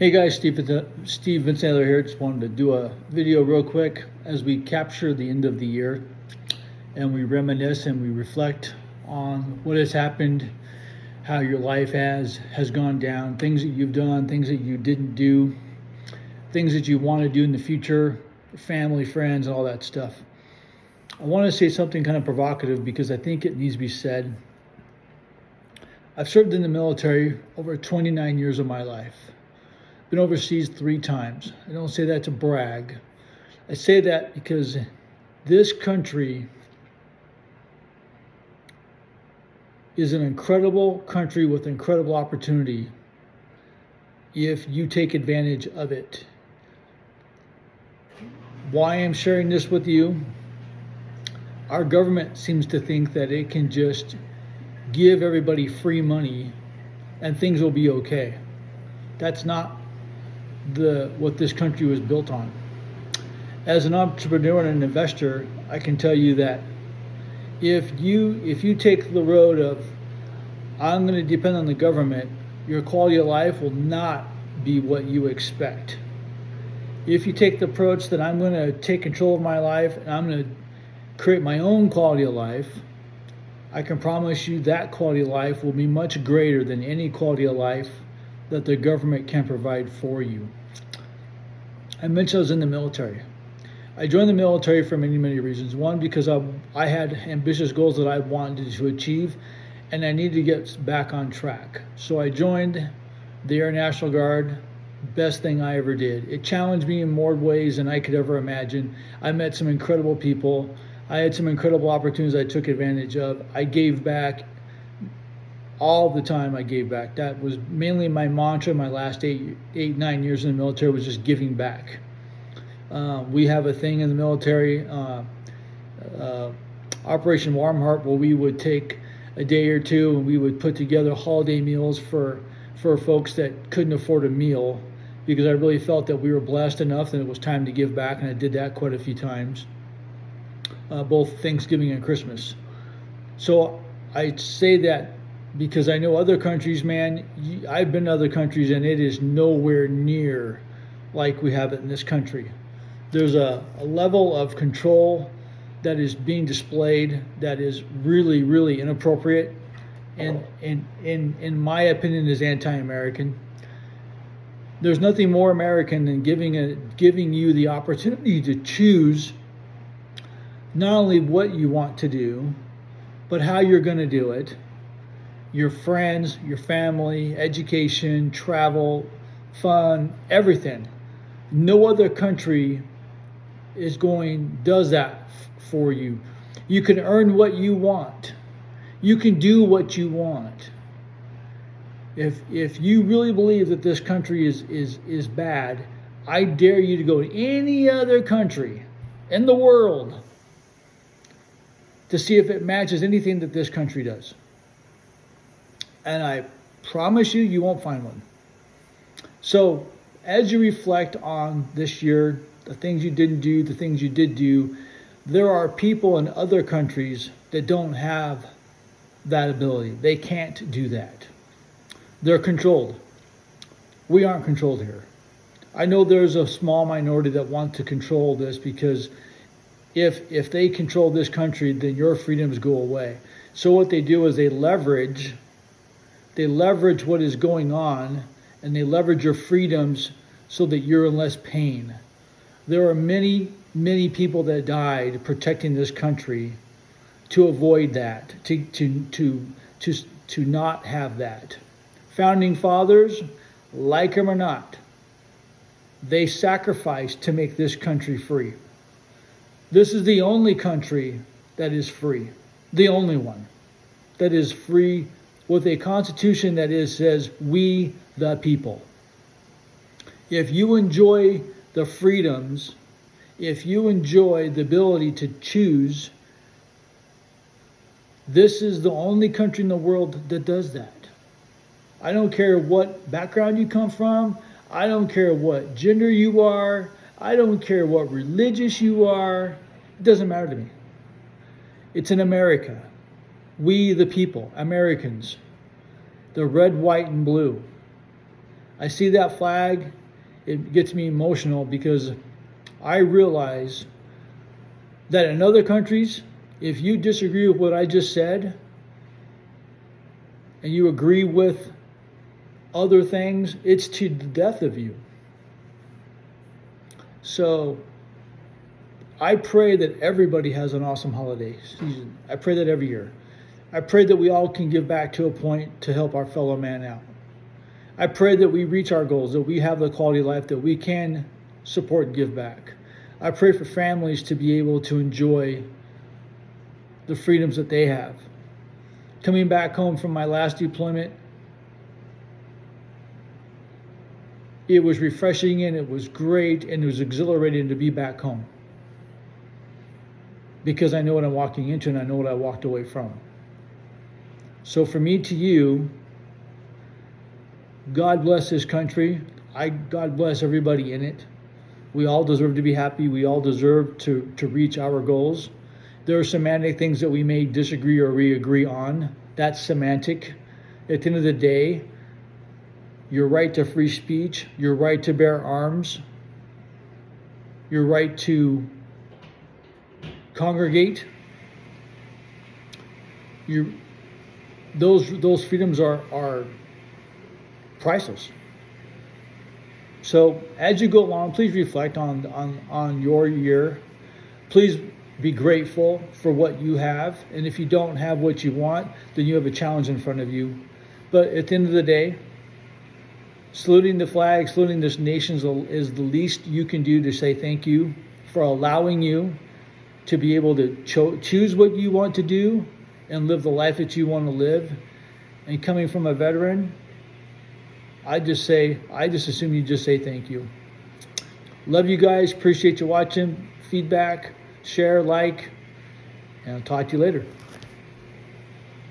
Hey guys, Steve Vincent here. Just wanted to do a video real quick as we capture the end of the year and we reminisce and we reflect on what has happened, how your life has gone down, things that you've done, things that you didn't do, things that you want to do in the future, family, friends, all that stuff. I want to say something kind of provocative because I think it needs to be said. I've served in the military over 29 years of my life. Been overseas 3 times. I don't say that to brag. I say that because this country is an incredible country with incredible opportunity if you take advantage of it. Why I'm sharing this with you? Our government seems to think that it can just give everybody free money and things will be okay. That's not what this country was built on. As an entrepreneur and an investor, I can tell you that if you take the road of I'm going to depend on the government, your quality of life will not be what you expect. If you take the approach that I'm going to take control of my life and I'm going to create my own quality of life, I can promise you that quality of life will be much greater than any quality of life that the government can provide for you. I mentioned I was in the military. I joined the military for many, many reasons. One, because I had ambitious goals that I wanted to achieve, and I needed to get back on track. So I joined the Air National Guard. Best thing I ever did. It challenged me in more ways than I could ever imagine. I met some incredible people. I had some incredible opportunities I took advantage of. I gave back all the time. I gave back. That was mainly my mantra. My last 9 years in the military was just giving back. We have a thing in the military, Operation Warm Heart, where we would take a day or two and we would put together holiday meals for folks that couldn't afford a meal, because I really felt that we were blessed enough that it was time to give back, and I did that quite a few times, both Thanksgiving and Christmas. So I say that because I know other countries, man, I've been to other countries and it is nowhere near like we have it in this country. There's a level of control that is being displayed that is really, really inappropriate, and in my opinion is anti-American. There's nothing more American than giving you the opportunity to choose not only what you want to do, but how you're going to do it. Your friends, your family, education, travel, fun, everything. No other country does that for you. You can earn what you want. You can do what you want. If you really believe that this country is bad, I dare you to go to any other country in the world to see if it matches anything that this country does. And I promise you won't find one. So as you reflect on this year, the things you didn't do, the things you did do, there are people in other countries that don't have that ability. They can't do that. They're controlled. We aren't controlled here. I know there's a small minority that want to control this, because if they control this country, then your freedoms go away. So what they do is they leverage what is going on, and they leverage your freedoms so that you're in less pain. There are many, many people that died protecting this country to avoid that, to not have that. Founding fathers, like them or not, they sacrificed to make this country free. This is the only country that is free, the only one that is free, with a constitution that says, we the people. If you enjoy the freedoms, if you enjoy the ability to choose, this is the only country in the world that does that. I don't care what background you come from. I don't care what gender you are. I don't care what religious you are. It doesn't matter to me. It's in America. We the people, Americans, the red, white, and blue. I see that flag, it gets me emotional because I realize that in other countries, if you disagree with what I just said and you agree with other things, it's to the death of you. So I pray that everybody has an awesome holiday season. I pray that every year. I pray that we all can give back to a point to help our fellow man out. I pray that we reach our goals, that we have the quality of life that we can support and give back. I pray for families to be able to enjoy the freedoms that they have. Coming back home from my last deployment, it was refreshing and it was great and it was exhilarating to be back home. Because I know what I'm walking into and I know what I walked away from. So for me to you, God bless this country. God bless everybody in it. We all deserve to be happy. We all deserve to reach our goals. There are semantic things that we may disagree or we agree on. That's semantic. At the end of the day, your right to free speech, your right to bear arms, your right to congregate, those freedoms are priceless. So as you go along, please reflect on your year. Please be grateful for what you have. And if you don't have what you want, then you have a challenge in front of you. But at the end of the day, saluting the flag, saluting this nation is the least you can do to say thank you for allowing you to be able to choose what you want to do and live the life that you want to live. And coming from a veteran, I just assume you just say thank you. Love you guys. Appreciate you watching. Feedback, share, like, and I'll talk to you later.